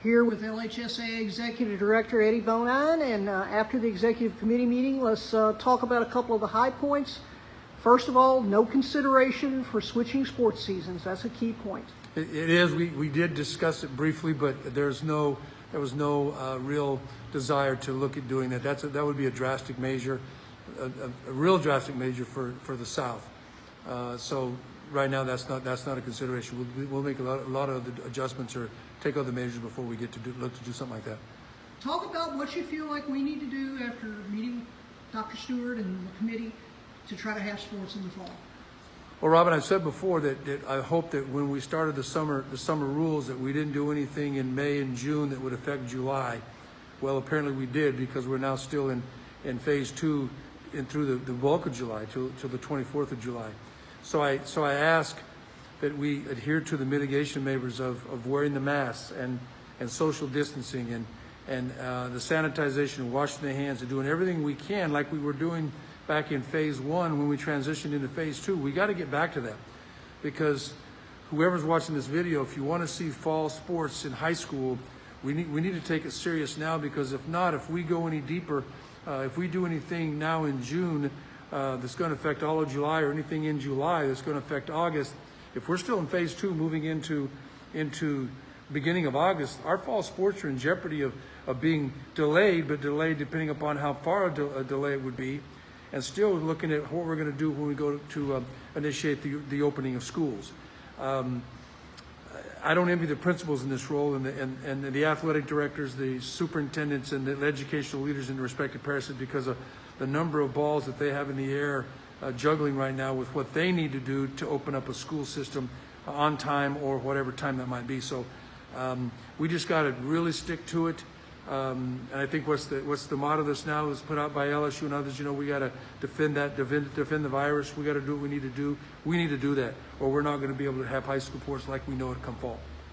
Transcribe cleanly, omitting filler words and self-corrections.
Here with LHSAA Executive Director Eddie Bonine, and after the Executive Committee meeting, let's talk about a couple of the high points. First of all, no consideration for switching sports seasons. That's a key point. It is. We did discuss it briefly, but there was no real desire to look at doing that. That would be a drastic measure, a real drastic measure for the South. So right now, that's not a consideration. We'll make a lot of the adjustments or take other measures before we get to look to do something like that. Talk about what you feel like we need to do after meeting Dr. Stewart and the committee to try to have sports in the fall. Well, Robin, I've said before that I hope that when we started the summer rules that we didn't do anything in May and June that would affect July. Well, apparently we did, because we're now still in phase 2 and through the bulk of July till the 24th of July. So I ask that we adhere to the mitigation measures of wearing the masks and social distancing and the sanitization and washing the hands and doing everything we can like we were doing back in phase 1 when we transitioned into phase 2. We got to get back to that, because whoever's watching this video, if you want to see fall sports in high school, we need to take it serious now, because if not, if we go any deeper, if we do anything now in June that's going to affect all of July, or anything in July that's going to affect August, if we're still in phase 2 moving into beginning of August, our fall sports are in jeopardy of being delayed, but delayed depending upon how far a delay it would be, and still looking at what we're going to do when we go to initiate the opening of schools. I don't envy the principals in this role, and the athletic directors, the superintendents, and the educational leaders in the respective parishes, because of the number of balls that they have in the air juggling right now with what they need to do to open up a school system on time, or whatever time that might be. So we just got to really stick to it. And I think what's the motto that's now is put out by LSU and others. You know, we got to defend the virus. We got to do what we need to do. We need to do that, or we're not going to be able to have high school sports like we know it come fall.